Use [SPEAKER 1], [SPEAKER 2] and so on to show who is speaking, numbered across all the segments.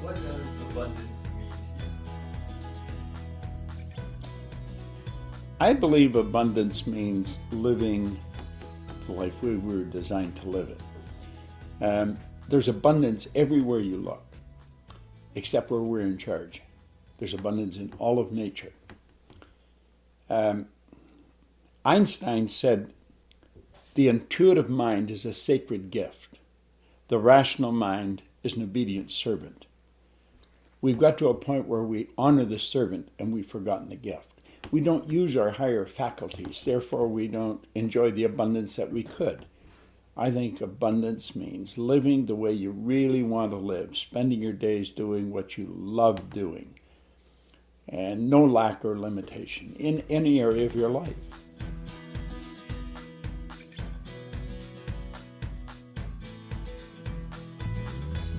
[SPEAKER 1] What does abundance mean to you?
[SPEAKER 2] I believe abundance means living the life we were designed to live it. There's abundance everywhere you look, except where we're in charge. There's abundance in all of nature. Einstein said, the intuitive mind is a sacred gift. The rational mind is an obedient servant. We've got to a point where we honor the servant and we've forgotten the gift. We don't use our higher faculties, therefore we don't enjoy the abundance that we could. I think abundance means living the way you really want to live, spending your days doing what you love doing, and no lack or limitation in any area of your life.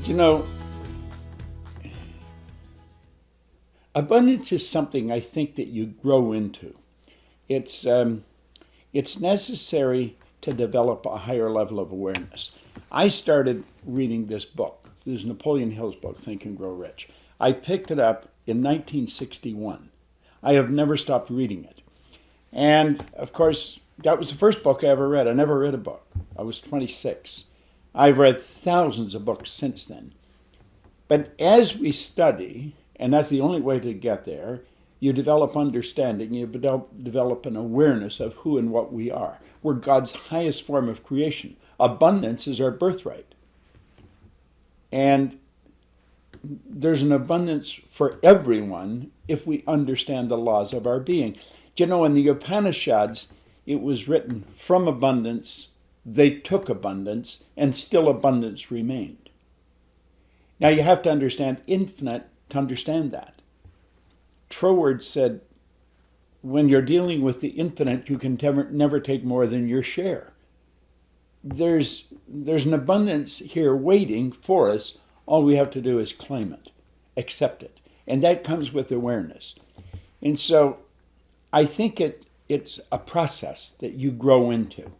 [SPEAKER 2] You know, abundance is something I think that you grow into. It's necessary to develop a higher level of awareness. I started reading this book. This is Napoleon Hill's book, Think and Grow Rich. I picked it up in 1961. I have never stopped reading it. And of course, that was the first book I ever read. I never read a book. I was 26. I've read thousands of books since then. But as we study, and that's the only way to get there, you develop understanding, you develop an awareness of who and what we are. We're God's highest form of creation. Abundance is our birthright. And there's an abundance for everyone if we understand the laws of our being. Do you know, in the Upanishads, it was written, from abundance, they took abundance, and still abundance remained. Now you have to understand infinite to understand that. Troward said, when you're dealing with the infinite, you can never take more than your share. There's an abundance here waiting for us. All we have to do is claim it, accept it. And that comes with awareness. And so I think it's a process that you grow into.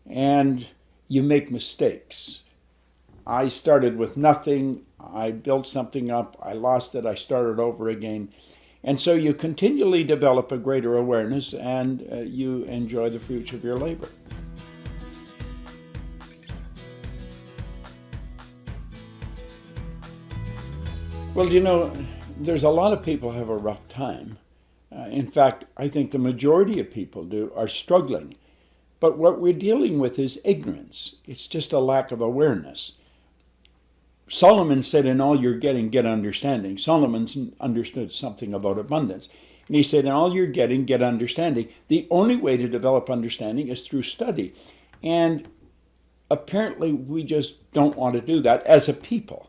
[SPEAKER 2] And you make mistakes. I started with nothing. I built something up. I lost it. I started over again. And so you continually develop a greater awareness and you enjoy the fruits of your labor. Well, you know, there's a lot of people who have a rough time. In fact, I think the majority of people are struggling. But what we're dealing with is ignorance. It's just a lack of awareness. Solomon said, in all you're getting, get understanding. Solomon understood something about abundance. And he said, in all you're getting, get understanding. The only way to develop understanding is through study. And apparently we just don't want to do that as a people.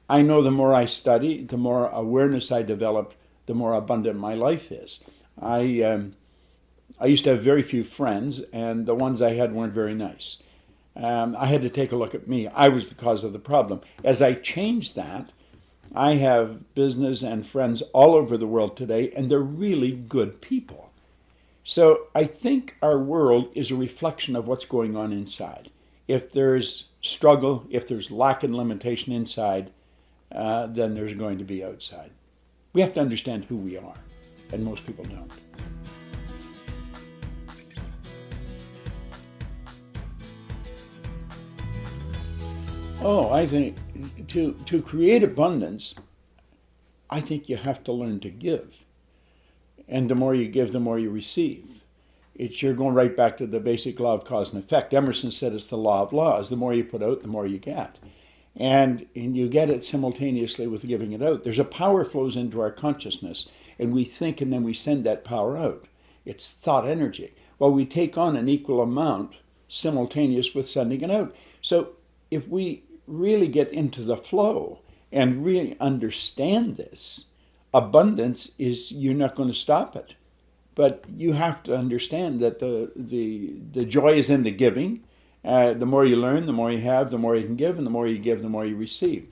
[SPEAKER 2] I know the more I study, the more awareness I develop, the more abundant my life is. I used to have very few friends, and the ones I had weren't very nice. I had to take a look at me. I was the cause of the problem. As I changed that, I have business and friends all over the world today, and they're really good people. So I think our world is a reflection of what's going on inside. If there's struggle, if there's lack and limitation inside, then there's going to be outside. We have to understand who we are, and most people don't. Oh, I think to create abundance, I think you have to learn to give. And the more you give, the more you receive. You're going right back to the basic law of cause and effect. Emerson said it's the law of laws. The more you put out, the more you get. And you get it simultaneously with giving it out. There's a power flows into our consciousness, and we think and then we send that power out. It's thought energy. Well, we take on an equal amount simultaneous with sending it out. So if we really get into the flow and really understand this, abundance is, you're not going to stop it. But you have to understand that the joy is in the giving. The more you learn, the more you have, the more you can give, and the more you give, the more you receive.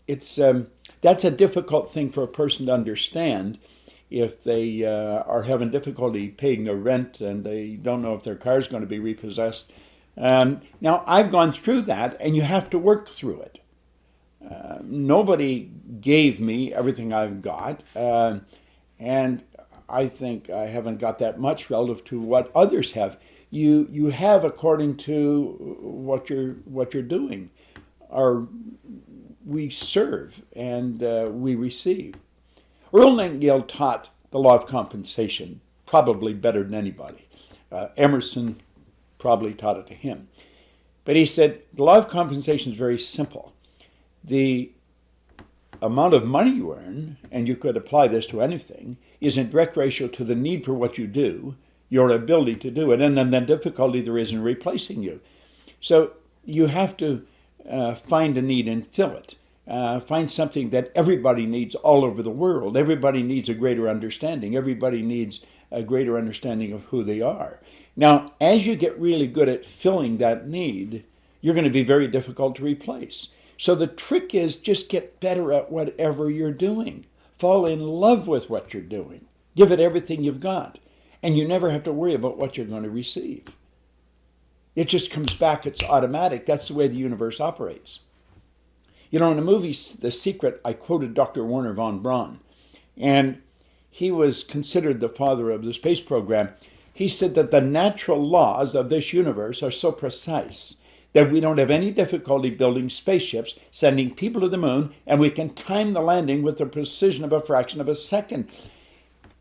[SPEAKER 2] That's a difficult thing for a person to understand if they are having difficulty paying their rent and they don't know if their car is going to be repossessed. Now, I've gone through that, and you have to work through it. Nobody gave me everything I've got, and I think I haven't got that much relative to what others have. You have according to what you're doing. We serve and we receive. Earl Nightingale taught the law of compensation probably better than anybody. Emerson probably taught it to him. But he said the law of compensation is very simple. The amount of money you earn, and you could apply this to anything, is in direct ratio to the need for what you do, your ability to do it, and then the difficulty there is in replacing you. So you have to find a need and fill it. Find something that everybody needs all over the world. Everybody needs a greater understanding. Everybody needs a greater understanding of who they are. Now, as you get really good at filling that need, you're going to be very difficult to replace. So the trick is just get better at whatever you're doing. Fall in love with what you're doing. Give it everything you've got. And you never have to worry about what you're going to receive. It just comes back. It's automatic. That's the way the universe operates. You know, in the movie The Secret, I quoted Dr. Wernher von Braun. And he was considered the father of the space program. He said that the natural laws of this universe are so precise that we don't have any difficulty building spaceships, sending people to the moon, and we can time the landing with the precision of a fraction of a second.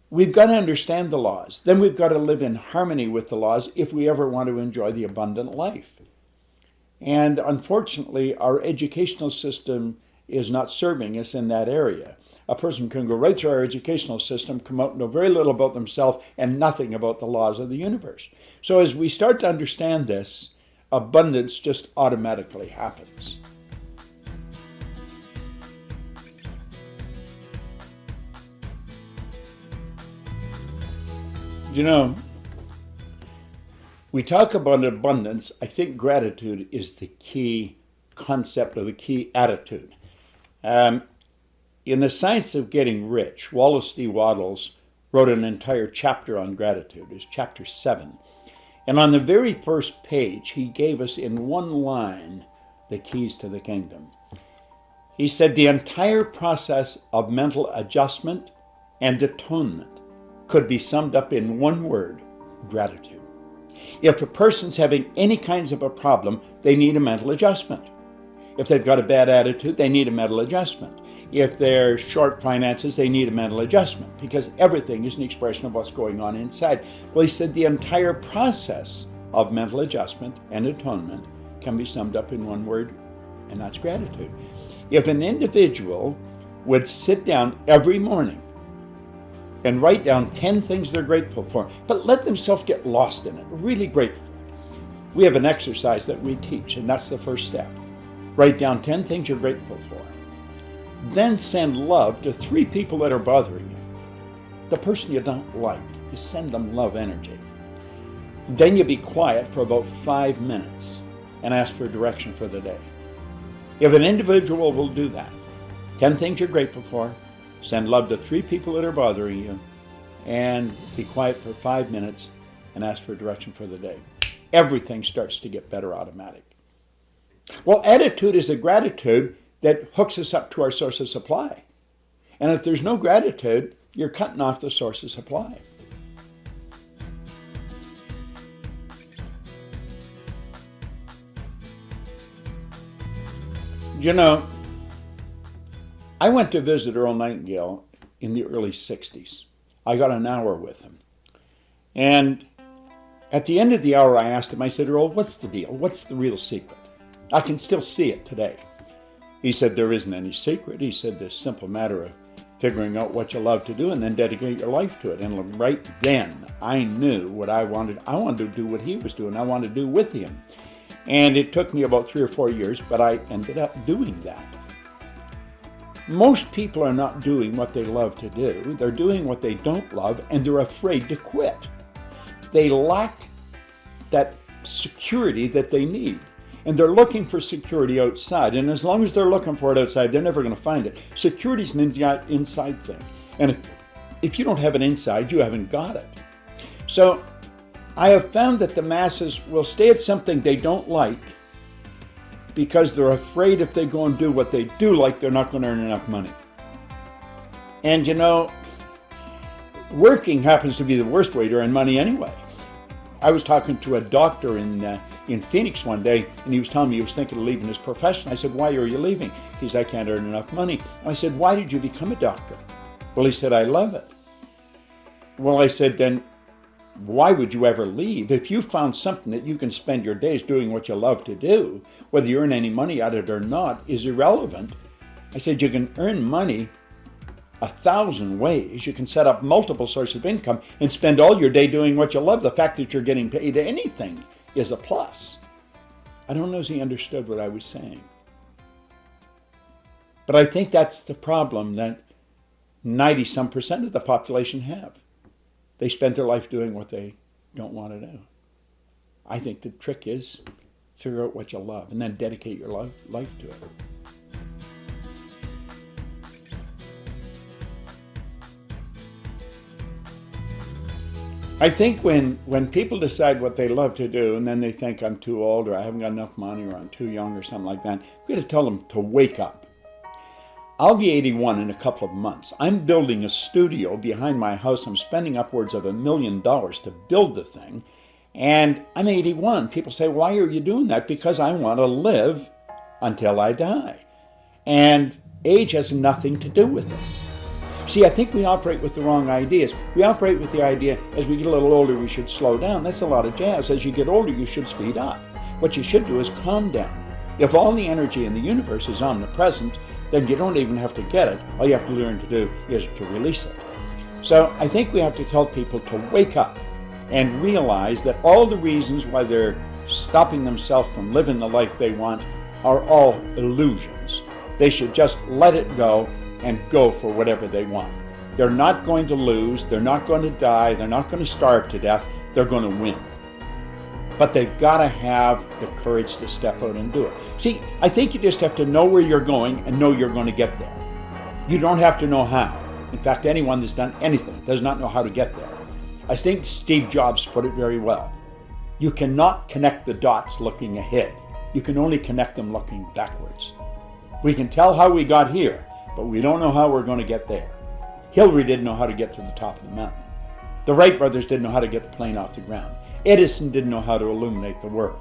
[SPEAKER 2] We've got to understand the laws. Then we've got to live in harmony with the laws if we ever want to enjoy the abundant life. And unfortunately, our educational system is not serving us in that area. A person can go right through our educational system, come out and know very little about themselves and nothing about the laws of the universe. So as we start to understand this, abundance just automatically happens. You know, we talk about abundance. I think gratitude is the key concept or the key attitude. In The Science of Getting Rich, Wallace D. Wattles wrote an entire chapter on gratitude. It's chapter 7. And on the very first page, he gave us in one line the keys to the kingdom. He said the entire process of mental adjustment and atonement could be summed up in one word: gratitude. If a person's having any kinds of a problem, they need a mental adjustment. If they've got a bad attitude, they need a mental adjustment. If they're short finances, they need a mental adjustment, because everything is an expression of what's going on inside. Well, he said the entire process of mental adjustment and atonement can be summed up in one word, and that's gratitude. If an individual would sit down every morning and write down 10 things they're grateful for, but let themselves get lost in it, really grateful. We have an exercise that we teach, and that's the first step. Write down 10 things you're grateful for. Then send love to 3 people that are bothering you. The person you don't like, you send them love energy. Then you be quiet for about 5 minutes and ask for direction for the day. If an individual will do that, 10 things you're grateful for, send love to 3 people that are bothering you, and be quiet for 5 minutes and ask for direction for the day. Everything starts to get better automatic. Well, attitude is a gratitude that hooks us up to our source of supply. And if there's no gratitude, you're cutting off the source of supply. You know, I went to visit Earl Nightingale in the early 60s. I got an hour with him. And at the end of the hour, I asked him, I said, Earl, what's the deal? What's the real secret? I can still see it today. He said, there isn't any secret. He said, this simple matter of figuring out what you love to do and then dedicate your life to it. And right then, I knew what I wanted. I wanted to do what he was doing. I wanted to do with him. And it took me about 3 or 4 years, but I ended up doing that. Most people are not doing what they love to do. They're doing what they don't love, and they're afraid to quit. They lack that security that they need. And they're looking for security outside. And as long as they're looking for it outside, they're never going to find it. Security is an inside thing. And if you don't have it inside, you haven't got it. So I have found that the masses will stay at something they don't like because they're afraid if they go and do what they do like, they're not going to earn enough money. And you know, working happens to be the worst way to earn money anyway. I was talking to a doctor in Phoenix one day, and he was telling me he was thinking of leaving his profession. I said, why are you leaving? He said, I can't earn enough money. I said, why did you become a doctor? Well, he said, I love it. Well, I said, then why would you ever leave? If you found something that you can spend your days doing what you love to do, whether you earn any money at it or not is irrelevant. I said, you can earn money 1,000 ways. You can set up multiple sources of income and spend all your day doing what you love. The fact that you're getting paid anything is a plus. I don't know if he understood what I was saying. But I think that's the problem that 90-some% of the population have. They spend their life doing what they don't want to do. I think the trick is figure out what you love and then dedicate your life to it. I think when people decide what they love to do and then they think I'm too old or I haven't got enough money or I'm too young or something like that, I'm going to tell them to wake up. I'll be 81 in a couple of months. I'm building a studio behind my house. I'm spending upwards of $1 million to build the thing. And I'm 81. People say, why are you doing that? Because I want to live until I die. And age has nothing to do with it. See, I think we operate with the wrong ideas. We operate with the idea as we get a little older, we should slow down. That's a lot of jazz. As you get older, you should speed up. What you should do is calm down. If all the energy in the universe is omnipresent, then you don't even have to get it. All you have to learn to do is to release it. So I think we have to tell people to wake up and realize that all the reasons why they're stopping themselves from living the life they want are all illusions. They should just let it go and go for whatever they want. They're not going to lose, they're not going to die, they're not going to starve to death, they're going to win. But they've got to have the courage to step out and do it. See, I think you just have to know where you're going and know you're going to get there. You don't have to know how. In fact, anyone that's done anything does not know how to get there. I think Steve Jobs put it very well. You cannot connect the dots looking ahead. You can only connect them looking backwards. We can tell how we got here, but we don't know how we're going to get there. Hillary didn't know how to get to the top of the mountain. The Wright brothers didn't know how to get the plane off the ground. Edison didn't know how to illuminate the world.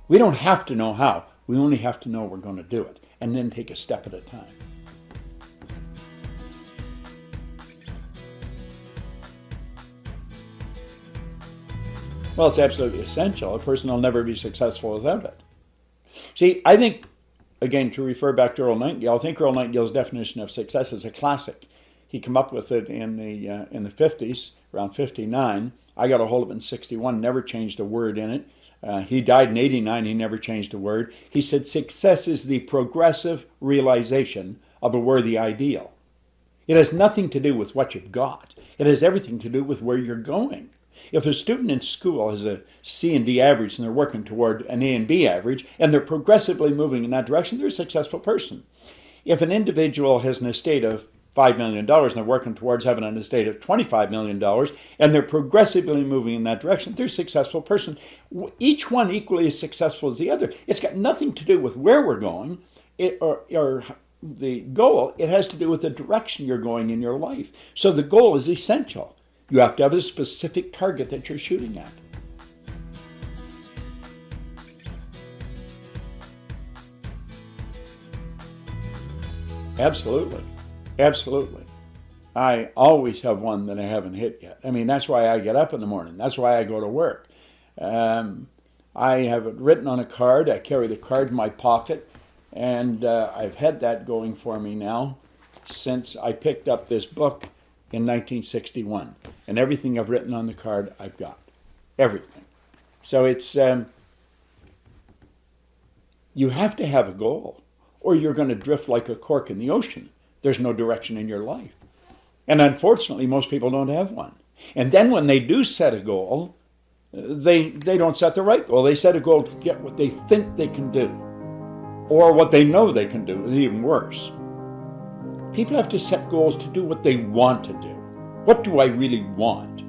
[SPEAKER 2] We don't have to know how. We only have to know we're going to do it, and then take a step at a time. Well, it's absolutely essential. A person will never be successful without it. See, I think, again, to refer back to Earl Nightingale, I think Earl Nightingale's definition of success is a classic. He came up with it in the 50s, around 59. I got a hold of it in 61, never changed a word in it. He died in 89, he never changed a word. He said, success is the progressive realization of a worthy ideal. It has nothing to do with what you've got. It has everything to do with where you're going. If a student in school has a C and D average and they're working toward an A and B average, and they're progressively moving in that direction, they're a successful person. If an individual has an estate of $5 million and they're working towards having an estate of $25 million, and they're progressively moving in that direction, they're a successful person. Each one equally as successful as the other. It's got nothing to do with where we're going or the goal. It has to do with the direction you're going in your life. So the goal is essential. You have to have a specific target that you're shooting at. Absolutely. Absolutely. I always have one that I haven't hit yet. I mean, that's why I get up in the morning. That's why I go to work. I have it written on a card. I carry the card in my pocket, and I've had that going for me now since I picked up this book in 1961. And everything I've written on the card, I've got. Everything. So it's, you have to have a goal, or you're going to drift like a cork in the ocean. There's no direction in your life. And unfortunately, most people don't have one. And then when they do set a goal, they don't set the right goal. They set a goal to get what they think they can do, or what they know they can do, is even worse. People have to set goals to do what they want to do. What do I really want?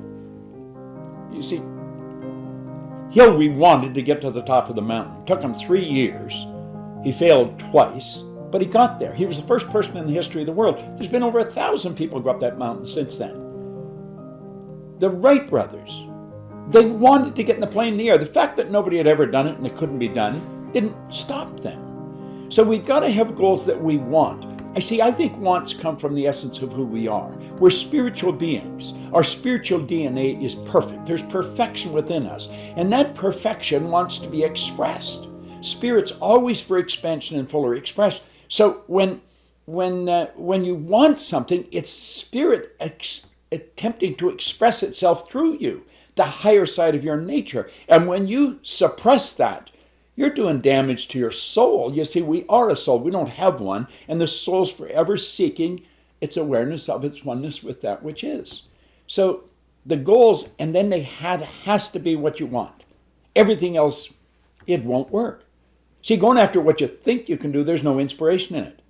[SPEAKER 2] You see, Hillary wanted to get to the top of the mountain. It took him 3 years. He failed twice, but he got there. He was the first person in the history of the world. There's been over 1,000 people go up that mountain since then. The Wright brothers, they wanted to get in the plane in the air. The fact that nobody had ever done it and it couldn't be done didn't stop them. So we've got to have goals that we want. I think wants come from the essence of who we are. We're spiritual beings. Our spiritual DNA is perfect. There's perfection within us. And that perfection wants to be expressed. Spirit's always for expansion and fully expressed. So when you want something, it's spirit attempting to express itself through you, the higher side of your nature. And when you suppress that, you're doing damage to your soul. You see, we are a soul. We don't have one. And the soul's forever seeking its awareness of its oneness with that which is. So the goals, and then has to be what you want. Everything else, it won't work. See, going after what you think you can do, there's no inspiration in it.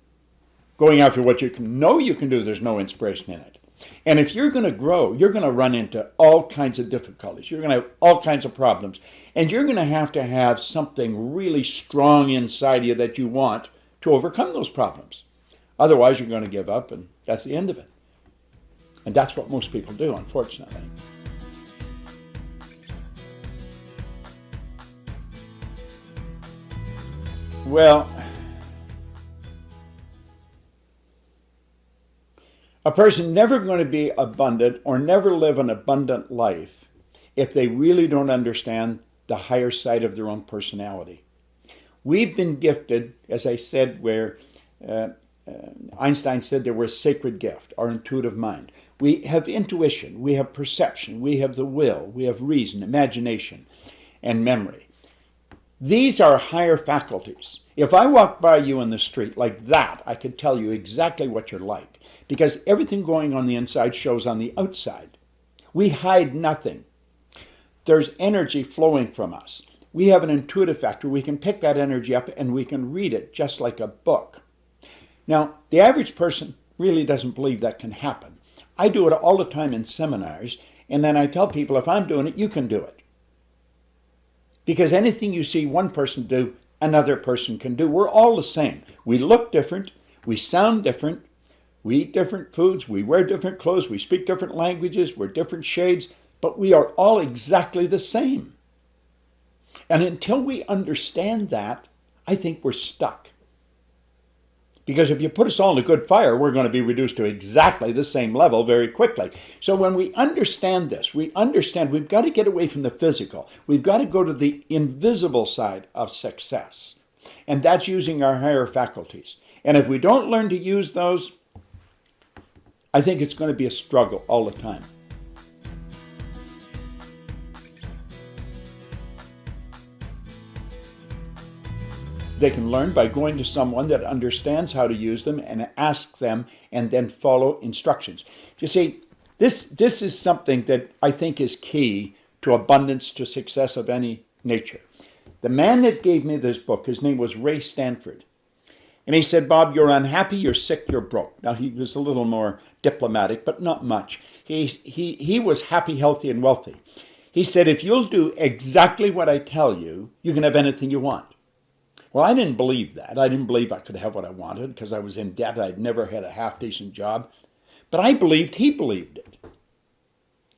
[SPEAKER 2] Going after what you know you can do, there's no inspiration in it. And if you're going to grow, you're going to run into all kinds of difficulties. You're going to have all kinds of problems. And you're going to have something really strong inside you that you want to overcome those problems. Otherwise, you're going to give up, and that's the end of it. And that's what most people do, unfortunately. Well, a person never going to be abundant or never live an abundant life if they really don't understand the higher side of their own personality. We've been gifted, as I said, where Einstein said there was a sacred gift, our intuitive mind. We have intuition, we have perception, we have the will, we have reason, imagination, and memory. These are higher faculties. If I walk by you in the street like that, I could tell you exactly what you're like, because everything going on the inside shows on the outside. We hide nothing. There's energy flowing from us. We have an intuitive factor. We can pick that energy up and we can read it just like a book. Now, the average person really doesn't believe that can happen. I do it all the time in seminars, and then I tell people, if I'm doing it, you can do it. Because anything you see one person do, another person can do. We're all the same. We look different, we sound different, we eat different foods, we wear different clothes, we speak different languages, we're different shades, but we are all exactly the same. And until we understand that, I think we're stuck. Because if you put us all in a good fire, we're going to be reduced to exactly the same level very quickly. So when we understand this, we understand we've got to get away from the physical. We've got to go to the invisible side of success. And that's using our higher faculties. And if we don't learn to use those, I think it's going to be a struggle all the time. They can learn by going to someone that understands how to use them and ask them and then follow instructions. You see, this is something that I think is key to abundance, to success of any nature. The man that gave me this book, his name was Ray Stanford. And he said, Bob, you're unhappy, you're sick, you're broke. Now, he was a little more diplomatic, but not much. He was happy, healthy, and wealthy. He said, if you'll do exactly what I tell you, you can have anything you want. Well, I didn't believe that. I didn't believe I could have what I wanted because I was in debt. I'd never had a half-decent job. But I believed he believed it.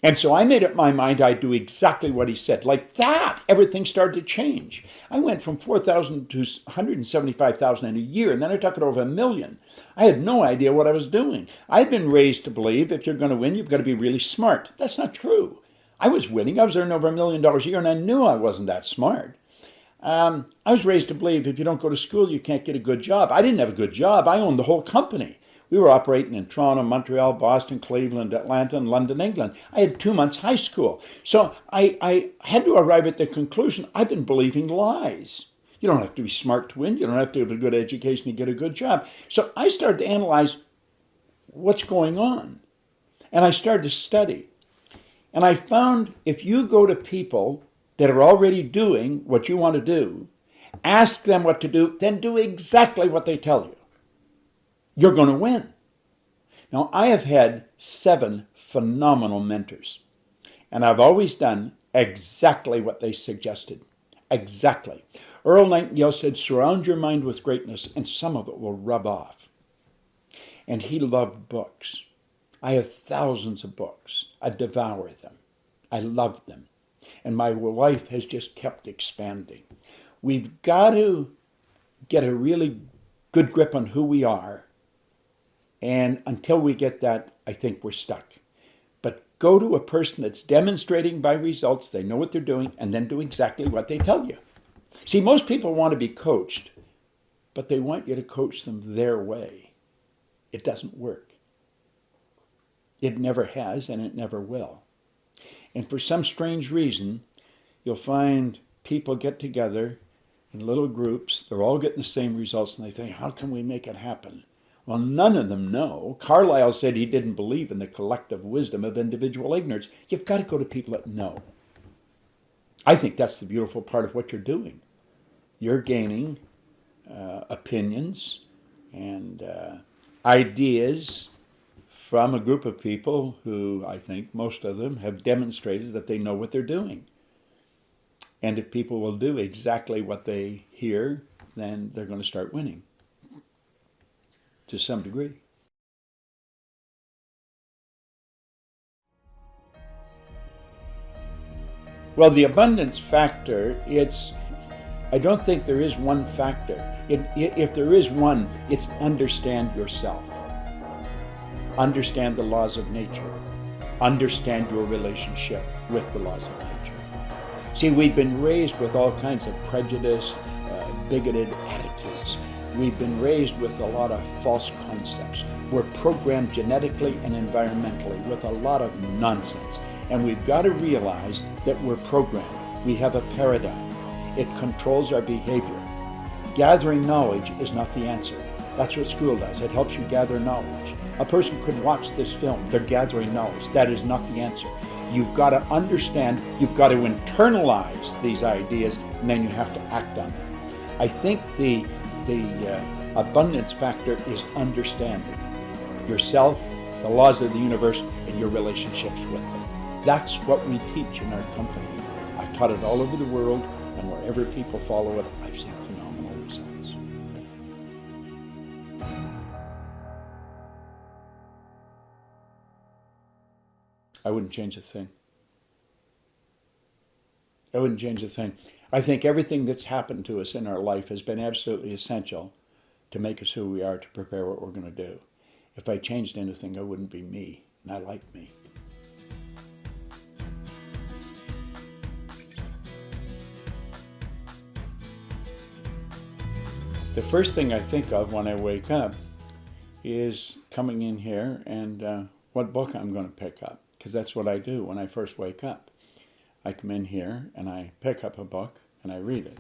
[SPEAKER 2] And so I made up my mind I'd do exactly what he said. Like that, everything started to change. I went from $4,000 to $175,000 in a year, and then I took it over $1 million. I had no idea what I was doing. I'd been raised to believe if you're going to win, you've got to be really smart. That's not true. I was winning. I was earning over $1 million a year, and I knew I wasn't that smart. I was raised to believe if you don't go to school, you can't get a good job. I didn't have a good job. I owned the whole company. We were operating in Toronto, Montreal, Boston, Cleveland, Atlanta, and London, England. I had 2 months high school. So I had to arrive at the conclusion I've been believing lies. You don't have to be smart to win. You don't have to have a good education to get a good job. So I started to analyze what's going on. And I started to study. And I found if you go to people that are already doing what you want to do, ask them what to do, then do exactly what they tell you. You're going to win. Now, I have had 7 phenomenal mentors. And I've always done exactly what they suggested. Exactly. Earl Nightingale said, surround your mind with greatness and some of it will rub off. And he loved books. I have thousands of books. I devour them. I love them. And my life has just kept expanding. We've got to get a really good grip on who we are. And until we get that, I think we're stuck. But go to a person that's demonstrating by results, they know what they're doing, and then do exactly what they tell you. See, most people want to be coached, but they want you to coach them their way. It doesn't work. It never has, and it never will. And for some strange reason, you'll find people get together in little groups. They're all getting the same results, and they think, how can we make it happen? Well, none of them know. Carlyle said he didn't believe in the collective wisdom of individual ignorance. You've got to go to people that know. I think that's the beautiful part of what you're doing. You're gaining opinions and ideas from a group of people who I think most of them have demonstrated that they know what they're doing. And if people will do exactly what they hear, then they're going to start winning to some degree. Well, the abundance factor, I don't think there is one factor. If there is one, it's understand yourself. Understand the laws of nature. Understand your relationship with the laws of nature. See, we've been raised with all kinds of prejudice, bigoted attitudes. We've been raised with a lot of false concepts. We're programmed genetically and environmentally with a lot of nonsense. And we've got to realize that we're programmed. We have a paradigm. It controls our behavior. Gathering knowledge is not the answer. That's what school does. It helps you gather knowledge. A person could watch this film. They're gathering knowledge. That is not the answer. You've got to understand, you've got to internalize these ideas, and then you have to act on them. I think the abundance factor is understanding yourself, the laws of the universe, and your relationships with them. That's what we teach in our company. I've taught it all over the world, and wherever people follow it, I've seen phenomenal results. I wouldn't change a thing. I wouldn't change a thing. I think everything that's happened to us in our life has been absolutely essential to make us who we are, to prepare what we're going to do. If I changed anything, I wouldn't be me, and I like me. The first thing I think of when I wake up is coming in here and what book I'm going to pick up, because that's what I do when I first wake up. I come in here and I pick up a book and I read it.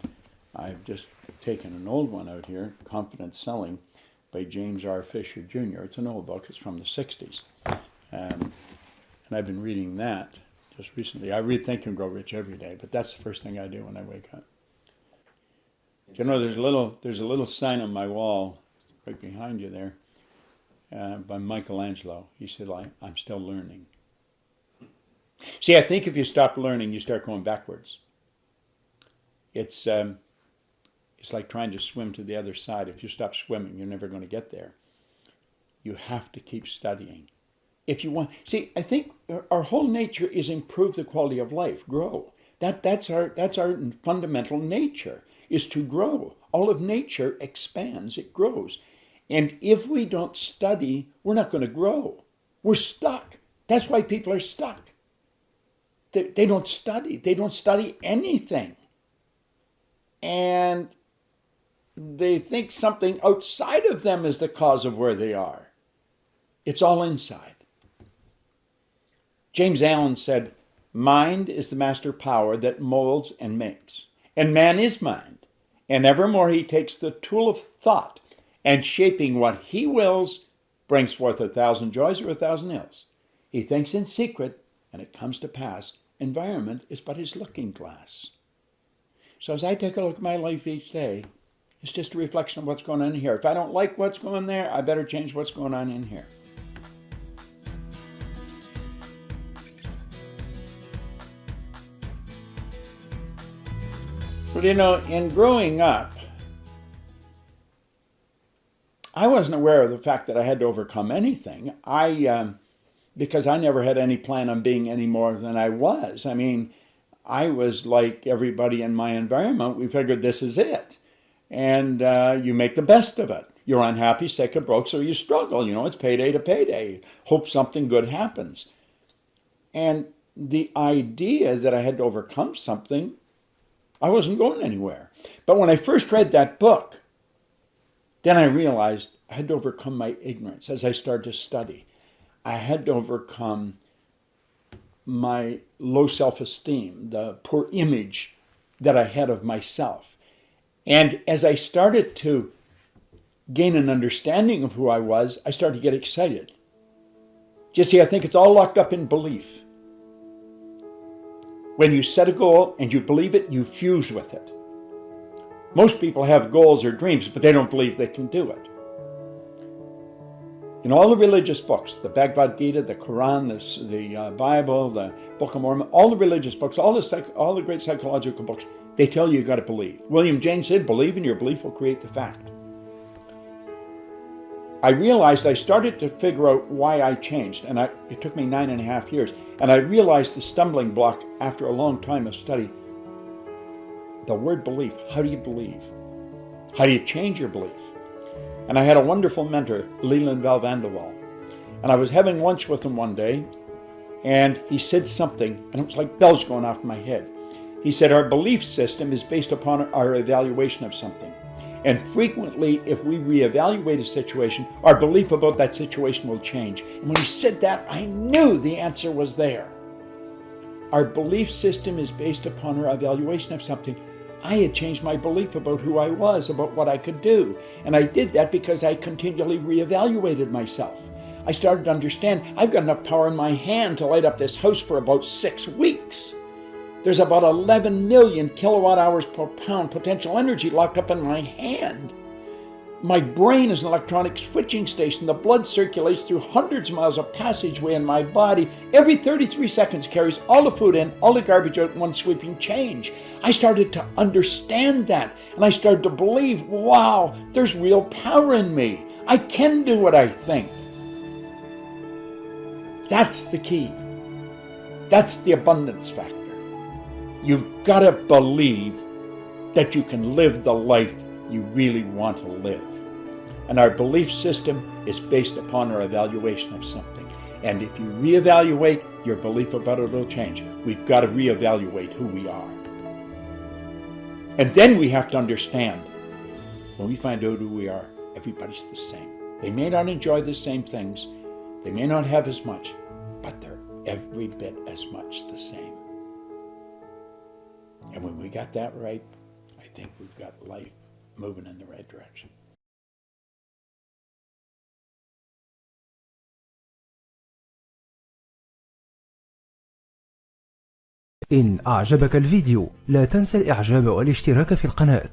[SPEAKER 2] I've just taken an old one out here, Confident Selling by James R. Fisher Jr. It's an old book. It's from the 60s. And I've been reading that just recently. I read Think and Grow Rich every day, but that's the first thing I do when I wake up. You know, there's a little sign on my wall right behind you there by Michelangelo. He said, I'm still learning. See, I think if you stop learning, you start going backwards. It's like trying to swim to the other side. If you stop swimming, you're never going to get there. You have to keep studying. If you want, see, I think our whole nature is improve the quality of life, grow. That's our fundamental nature, is to grow. All of nature expands, it grows. And if we don't study, we're not going to grow. We're stuck. That's why people are stuck. They don't study. They don't study anything. And they think something outside of them is the cause of where they are. It's all inside. James Allen said, mind is the master power that molds and makes. And man is mind. And evermore he takes the tool of thought, and shaping what he wills, brings forth 1,000 joys or 1,000 ills. He thinks in secret, and it comes to pass. Environment is but his looking glass. So as I take a look at my life each day, it's just a reflection of what's going on in here. If I don't like what's going on there, I better change what's going on in here. Well, you know, in growing up, I wasn't aware of the fact that I had to overcome anything. Because I never had any plan on being any more than I was. I mean, I was like everybody in my environment. We figured this is it. And you make the best of it. You're unhappy, sick, or broke, so you struggle. You know, it's payday to payday. Hope something good happens. And the idea that I had to overcome something, I wasn't going anywhere. But when I first read that book, then I realized I had to overcome my ignorance as I started to study. I had to overcome my low self-esteem, the poor image that I had of myself. And as I started to gain an understanding of who I was, I started to get excited. You see, I think it's all locked up in belief. When you set a goal and you believe it, you fuse with it. Most people have goals or dreams, but they don't believe they can do it. In all the religious books, the Bhagavad Gita, the Quran, the Bible, the Book of Mormon, all the religious books, all the great psychological books, they tell you got to believe. William James said, believe and your belief will create the fact. I realized I started to figure out why I changed, and it took me 9.5 years, and I realized the stumbling block after a long time of study. The word belief, how do you believe? How do you change your belief? And I had a wonderful mentor, Leland Val Vanderwall. And I was having lunch with him one day, and he said something, and it was like bells going off in my head. He said, our belief system is based upon our evaluation of something. And frequently, if we reevaluate a situation, our belief about that situation will change. And when he said that, I knew the answer was there. Our belief system is based upon our evaluation of something. I had changed my belief about who I was, about what I could do. And I did that because I continually reevaluated myself. I started to understand I've got enough power in my hand to light up this house for about 6 weeks. There's about 11 million kilowatt hours per pound potential energy locked up in my hand. My brain is an electronic switching station. The blood circulates through hundreds of miles of passageway in my body. Every 33 seconds carries all the food in, all the garbage out in one sweeping change. I started to understand that, and I started to believe, wow, there's real power in me. I can do what I think. That's the key. That's the abundance factor. You've got to believe that you can live the life you really want to live. And our belief system is based upon our evaluation of something. And if you reevaluate, your belief about it will change. We've got to reevaluate who we are. And then we have to understand, when we find out who we are, everybody's the same. They may not enjoy the same things, they may not have as much, but they're every bit as much the same. And when we got that right, I think we've got life moving in the right direction.
[SPEAKER 3] إن أعجبك الفيديو لا تنسى الإعجاب والاشتراك في القناة.